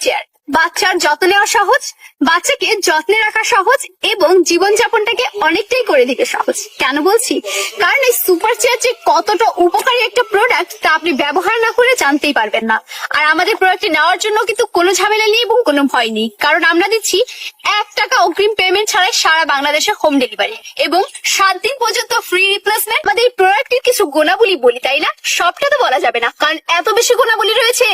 Chair. বাচ্চার যত্ন নেওয়া সহজ, বাচ্চাকে যত্নে রাখা সহজ এবং জীবনযাপনটাকে অনেকটাই করে দিতে সহজ। কেন বলছি? কারণ এই সুপার চেয়ার যে কতটা উপকারী একটা প্রোডাক্ট তা আপনি ব্যবহার না করে জানতেই পারবেন না। আর আমাদের প্রোডাক্টটি নেওয়ার জন্য কিন্তু কোনো ঝামেলা নেই এবং কোনো ভয় নেই, কারণ আমরা দিচ্ছি 1 টাকা অগ্রিম পেমেন্ট ছাড়াই সারা বাংলাদেশে হোম ডেলিভারি এবং 7 দিন পর্যন্ত ফ্রি রিপ্লেসমেন্ট। আমাদের এই প্রোডাক্টের কিছু গুণাবলী বলি, তাই না? সবটা তো বলা যাবে না, কারণ এত বেশি গুণাবলী রয়েছে।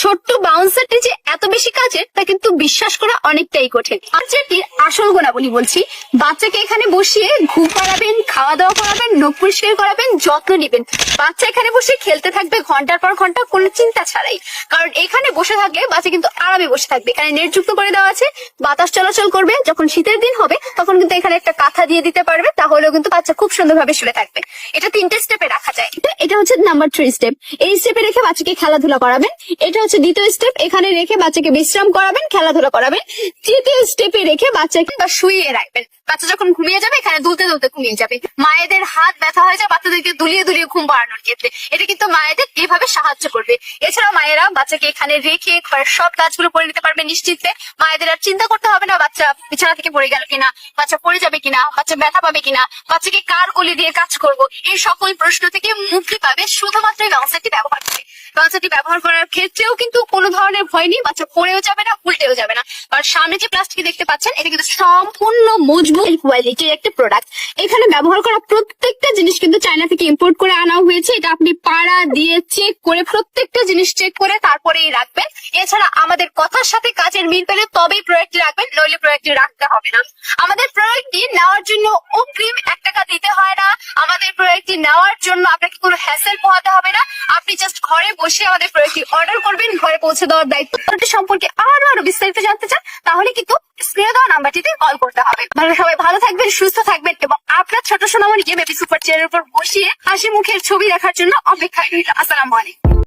ছোট্ট বাউন্সারটি যে এত বেশি কাজের তা কিন্তু বিশ্বাস করা অনেকটাই কঠিন। বাচ্চাটির আসল গুণাবলী বলছি, বাচ্চাকে এখানে বসিয়ে ঘুম পাড়াবেন, খাওয়া দাওয়া করাবেন, নখ পরিষ্কার করাবেন, যত্ন নেবেন। বাচ্চা এখানে বসে খেলতে থাকবে ঘন্টার পর ঘন্টা, কোনো চিন্তা ছাড়াই। কারণ এখানে বসে থাকলে বাচ্চা কিন্তু আরামে বসে থাকবে। এখানে নেট যুক্ত করে দেওয়া আছে, বাতাস চলাচল করবে। যখন শীতের দিন হবে তখন কিন্তু এখানে একটা কাঁথা দিয়ে দিতে পারবে, তাহলেও কিন্তু বাচ্চা খুব সুন্দরভাবে শুয়ে থাকবে। এটা 3টে স্টেপে রাখা যায়। এটা হচ্ছে নাম্বার 3 স্টেপ। এই স্টেপে রেখে বাচ্চাকে খেলাধুলা করাবেন। এটা হচ্ছে 2য় স্টেপ। এখানে রেখে বাচ্চাকে বিশ্রাম করাবেন, খেলাধুলা করাবেন। 3য় স্টেপে রেখে বাচ্চাকে বা শুইয়ে রাখবেন। বাচ্চা যখন ঘুমিয়ে যাবে এখানে দুলতে দুলতে ঘুমিয়ে যাবে। মায়েদের হাত ব্যথা হয়ে যায় বাচ্চাদেরকে দুলিয়ে দুলিয়ে ঘুম পাড়ানোর ক্ষেত্রে, এটা কিন্তু মায়েদের এভাবে সাহায্য করবে। এছাড়া মায়েরা বাচ্চাকে এখানে রেখে সব কাজগুলো করে নিতে পারবে নিশ্চিন্তে। মায়েদের আর চিন্তা করতে হবে না বাচ্চা বিছানা থেকে পড়ে গেল কিনা, বাচ্চা পড়ে যাবে কিনা, বাচ্চা ব্যথা পাবে কিনা, বাচ্চাকে কার কোলে দিয়ে কাজ করব, এই সকল প্রশ্ন থেকে মুক্তি পাবে শুধুমাত্র এই বাউন্সারটি ব্যবহার করে। বাচ্চাটি ব্যবহার করার ক্ষেত্রেও কিন্তু কোনো ধরনের ভয় নেই, বাচ্চা পড়েও যাবে না, উল্টেও যাবে না। আর সামনে যে প্লাস্টিক দেখতে পাচ্ছেন এটা কিন্তু সম্পূর্ণ মজবুত কোয়ালিটির একটা প্রোডাক্ট। এখানে ব্যবহার করা প্রত্যেকটা জিনিস কিন্তু চায়না থেকে ইম্পোর্ট করে আনা হয়েছে। এটা আপনি পাড়া দিয়ে চেক করে প্রত্যেকটা জিনিস চেক করে তারপরেই রাখবেন। এছাড়া আমাদের কথার সাথে কাজের মিল পেলে তবেই প্রোডাক্টটি রাখবেন, নইলে প্রোডাক্টটি রাখতে হবে না। আমাদের প্রোডাক্টটি নেওয়ার জন্য অগ্রিম 1 টাকা দিতে হয় না। আমাদের প্রোডাক্টটি নেওয়ার জন্য আপনাকে কোনো হ্যাসেল পোহাতে হবে না। আপনি জাস্ট ঘরে বসে আমাদের প্রোডাক্টটি অর্ডার করবেন, ঘরে পৌঁছে দেওয়ার দায়িত্ব। সম্পর্কে আরো বিস্তারিত জানতে চান তাহলে কিন্তু স্ক্রিনে দেওয়া নাম্বারটিতে কল করতে হবে। সবাই ভালো থাকবেন, সুস্থ থাকবেন এবং আপনার ছোট সোনামণিকে বেবি সুপার চেয়ারের উপর বসিয়ে হাসি মুখের ছবি দেখার জন্য অপেক্ষায় রইল। আসসালামু আলাইকুম।